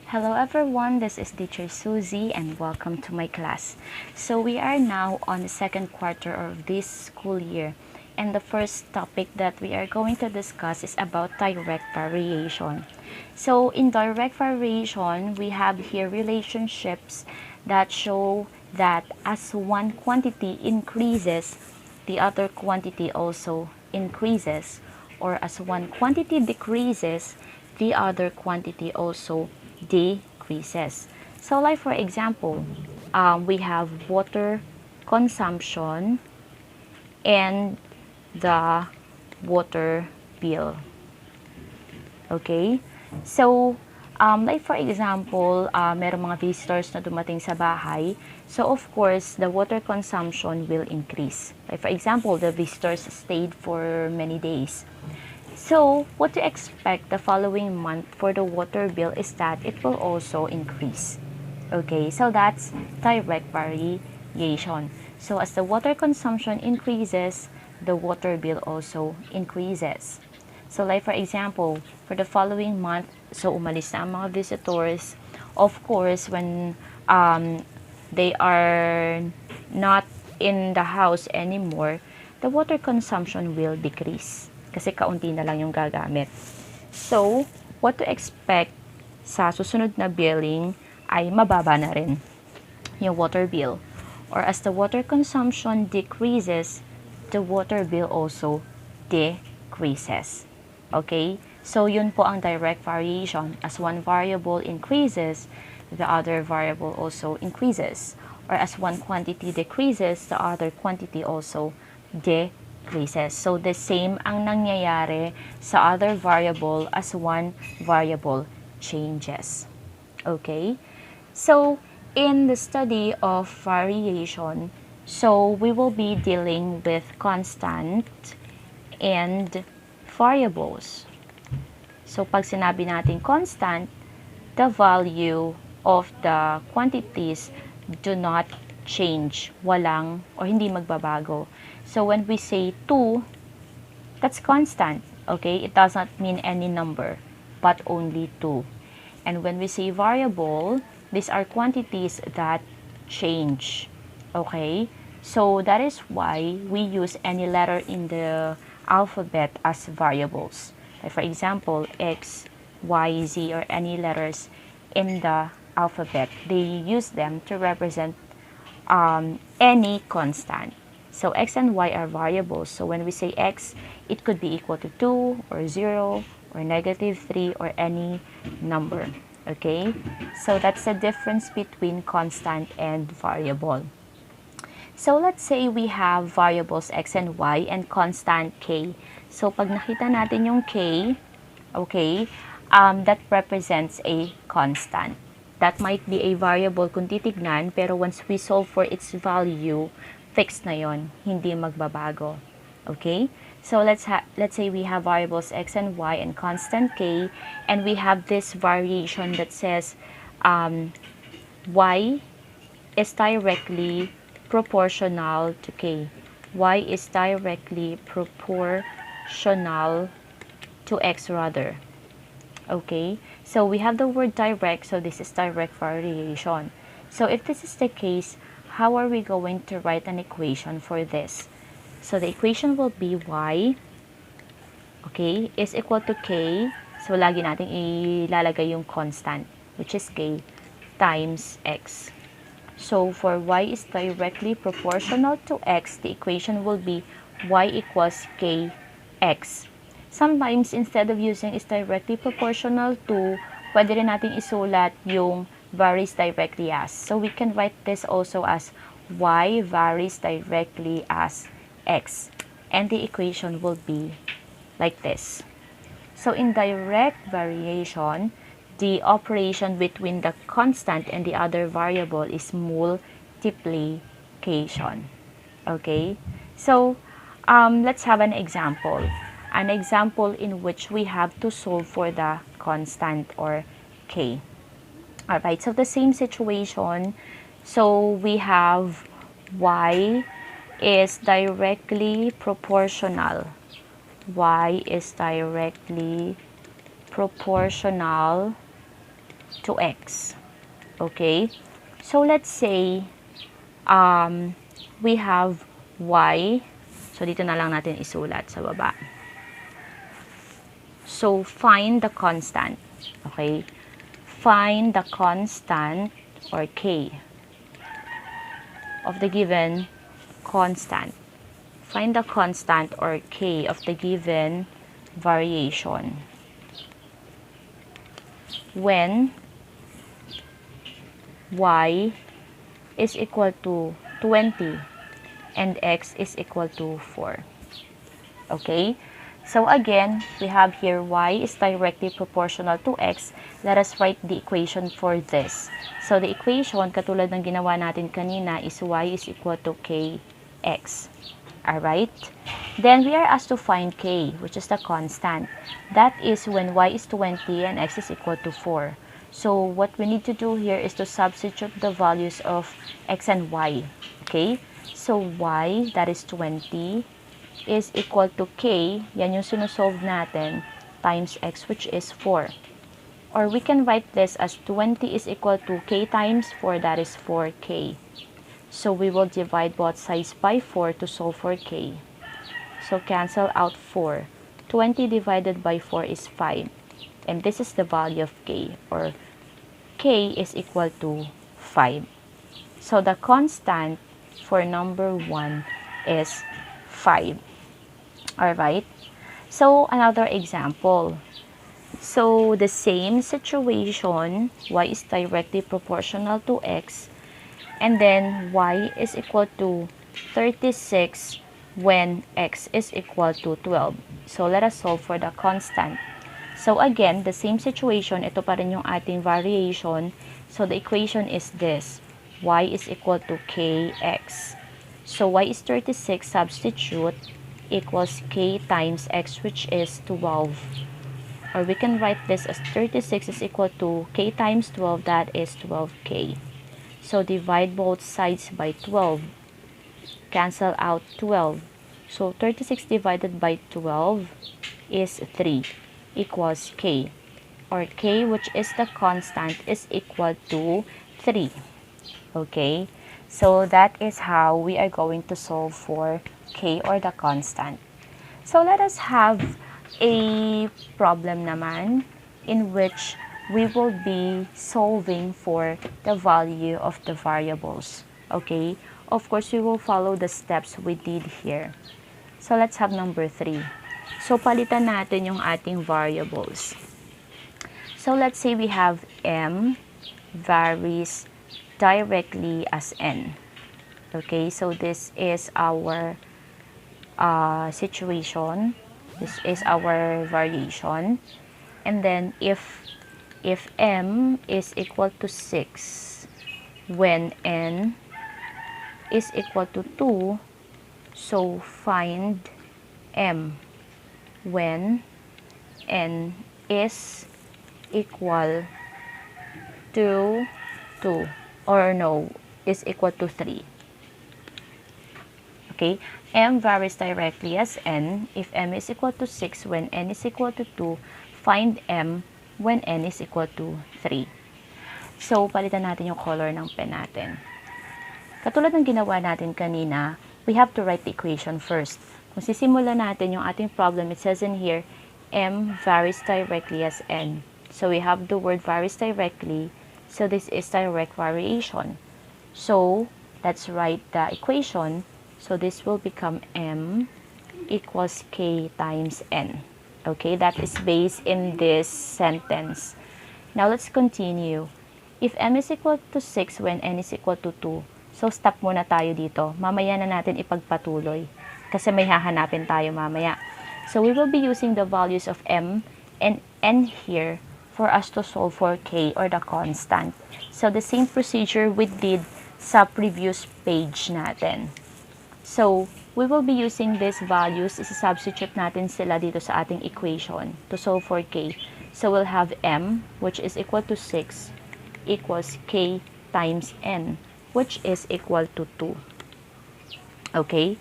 Hello everyone, this is teacher Susie and welcome to my class. So we are now on the second quarter of this school year, and the first topic that we are going to discuss is about direct variation. So in direct variation, we have here relationships that show that as one quantity increases, the other quantity also increases, or as one quantity decreases, the other quantity also decreases. So like for example, we have water consumption and the water bill. Okay? So, like for example, merong mga visitors na dumating sa bahay. So, of course, the water consumption will increase. Like for example, the visitors stayed for many days. So, what to expect the following month for the water bill is that it will also increase. Okay, so that's direct variation. So, as the water consumption increases, the water bill also increases. So, like for example, for the following month, so umalis na ang mga visitors. Of course, when they are not in the house anymore, the water consumption will decrease. Kasi kaunti na lang yung gagamit. So, what to expect sa susunod na billing ay mababa na rin yung water bill. Or as the water consumption decreases, the water bill also decreases. Okay? So, yun po ang direct variation. As one variable increases, the other variable also increases. Or as one quantity decreases, the other quantity also decreases. So, the same ang nangyayari sa other variable as one variable changes. Okay? So, in the study of variation, so we will be dealing with constant and variables. So, pag sinabi natin constant, the value of the quantities do not change. Walang or hindi magbabago. So, when we say 2, that's constant. Okay? It does not mean any number, but only 2. And when we say variable, these are quantities that change. Okay? So, that is why we use any letter in the alphabet as variables. Like for example, X, Y, Z, or any letters in the alphabet. They use them to represent any constant. So, X and Y are variables. So, when we say X, it could be equal to 2, or 0, or negative 3, or any number. Okay? So, that's the difference between constant and variable. So, let's say we have variables x and y and constant k. So, pag nakita natin yung k, okay, that represents a constant. That might be a variable kung titignan, pero once we solve for its value, fixed na yon, hindi magbabago. Okay? So, let's say we have variables x and y and constant k, and we have this variation that says y is directly proportional to k. Y is directly proportional to x rather. Okay? So, we have the word direct, so this is direct variation. So, if this is the case, how are we going to write an equation for this? So, the equation will be y, okay, is equal to k. So, lagi natin ilalagay yung constant, which is k, times x. So, for y is directly proportional to x, the equation will be y equals kx. Sometimes, instead of using is directly proportional to, pwede rin natin isulat yung varies directly as. So, we can write this also as y varies directly as x. And the equation will be like this. So, in direct variation, the operation between the constant and the other variable is multiplication. Okay? So, let's have an example. An example in which we have to solve for the constant or k. Alright, so the same situation. So, we have y is directly proportional. Y is directly proportional to x. Okay? So, let's say, we have y. So, dito na lang natin isulat sa baba. So, find the constant. Okay? Find the constant or k of the given constant. Find the constant or k of the given variation when y is equal to 20 and x is equal to 4. Okay? So again, we have here y is directly proportional to x. Let us write the equation for this. So the equation, katulad ng ginawa natin kanina, is y is equal to kx. Alright? Then we are asked to find k, which is the constant. That is when y is 20 and x is equal to 4. So what we need to do here is to substitute the values of x and y. Okay? So y, that is 20, is equal to k, yan yung sinusolve natin, times x, which is 4. Or we can write this as 20 is equal to k times 4, that is 4k. So we will divide both sides by 4 to solve for k. So cancel out 4. 20 divided by 4 is 5. And this is the value of k, or k is equal to 5. So the constant for number 1 is 5. Alright? So another example. So the same situation, y is directly proportional to x, and then y is equal to 36 when x is equal to 12. So let us solve for the constant. So again, the same situation, ito pa rin yung ating variation. So the equation is this, y is equal to kx. So y is 36, substitute, equals k times x, which is 12. Or we can write this as 36 is equal to k times 12, that is 12k. So divide both sides by 12. Cancel out 12. So 36 divided by 12 is 3, equals k. Or k, which is the constant, is equal to 3. Okay? So that is how we are going to solve for k, or the constant. So let us have a problem naman in which we will be solving for the value of the variables. Okay? Of course, we will follow the steps we did here. So let's have number 3. So palitan natin yung ating variables. So let's say we have m varies directly as n. Okay? So this is our situation. This is our variation. And then if m is equal to 6 when n is equal to 2, so find m when n is equal to 2, or no, is equal to 3. Okay, m varies directly as n. If m is equal to 6 when n is equal to 2, find m when n is equal to 3. So, palitan natin yung color ng pen natin. Katulad ng ginawa natin kanina, we have to write the equation first. Kung sisimulan natin yung ating problem, it says in here, m varies directly as n. So, we have the word varies directly. So, this is direct variation. So, let's write the equation. So, this will become m equals k times n. Okay, that is based in this sentence. Now, let's continue. If m is equal to 6 when n is equal to 2, so stop muna tayo dito. Mamaya na natin ipagpatuloy kasi may hahanapin tayo mamaya. So, we will be using the values of m and n here for us to solve for k, or the constant. So, the same procedure we did sa previous page natin. So, we will be using these values. Isa-substitute natin sila dito sa ating equation to solve for k. So, we'll have m, which is equal to 6, equals k times n, which is equal to 2. Okay?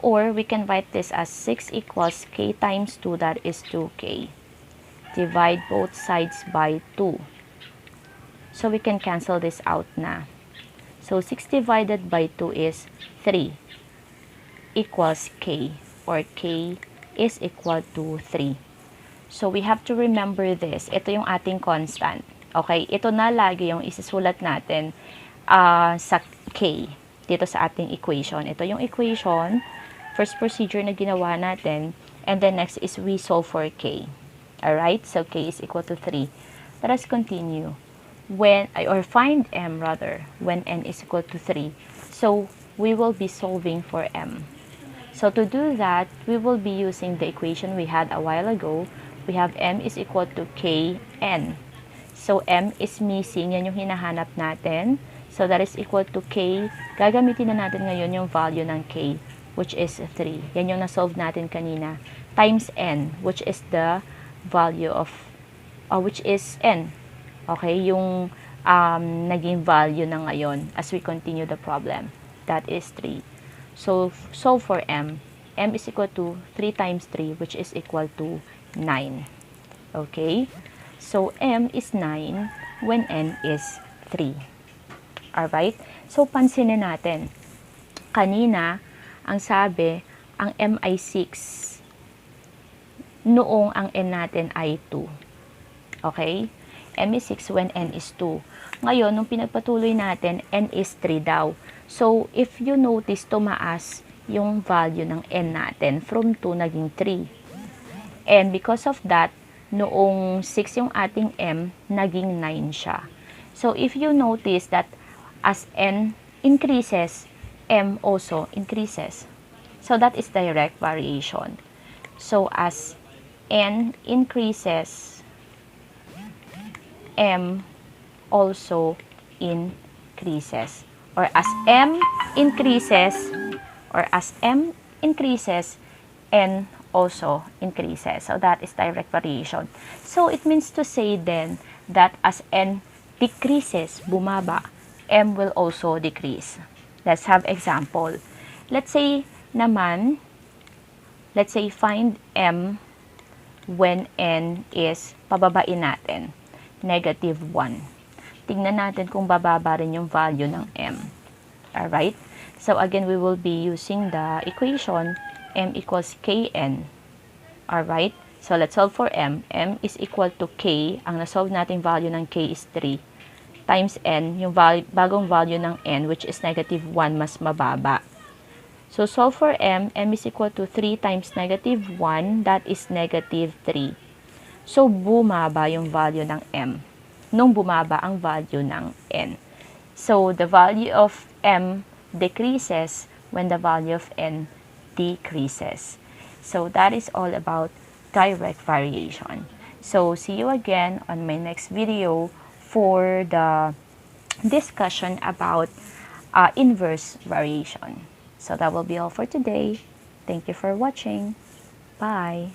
Or, we can write this as 6 equals k times 2, that is 2k. Divide both sides by 2. So we can cancel this out na. So 6 divided by 2 is 3 equals k, or k is equal to 3. So we have to remember this. Ito yung ating constant. Okay? Ito na lagi yung isisulat natin sa k dito sa ating equation. Ito yung equation, first procedure na ginawa natin, and then next is we solve for k. Alright? So k is equal to 3. Let us continue. Find m rather, when n is equal to 3. So we will be solving for m. So to do that, we will be using the equation we had a while ago. We have m is equal to kn. So m is missing, yan yung hinahanap natin. So that is equal to k. Gagamitin na natin ngayon yung value ng k, which is 3. Yan yung na-solve natin kanina. Times n, which is the value of, which is n. Okay, yung naging value na ngayon as we continue the problem. That is 3. So, solve for m. m is equal to 3 times 3, which is equal to 9. Okay? So, m is 9 when n is 3. Alright? So, pansinin natin. Kanina, ang sabi, ang m ay 6. Noong ang n natin ay 2. Okay? M is 6 when n is 2. Ngayon, nung pinagpatuloy natin, n is 3 daw. So, if you notice, tumaas yung value ng n natin from 2 naging 3. And because of that, noong 6 yung ating m, naging 9 siya. So, if you notice that as n increases, m also increases. So, that is direct variation. So, as n increases, m also increases. Or as m increases, n also increases. So that is direct variation. So it means to say then that as n decreases, bumaba, m will also decrease. Let's have example. Let's say find m when n is, pababain natin, negative 1. Tingnan natin kung bababa rin yung value ng m. Alright? So, again, we will be using the equation m equals kn. Alright? So, let's solve for m. m is equal to k. Ang nasolve nating value ng k is 3. Times n, yung bagong value ng n, which is negative 1, mas mababa. So, solve for m. m is equal to 3 times negative 1. That is negative 3. So, bumaba yung value ng m nung bumaba ang value ng n. So, the value of m decreases when the value of n decreases. So, that is all about direct variation. So, see you again on my next video for the discussion about inverse variation. So, that will be all for today. Thank you for watching. Bye!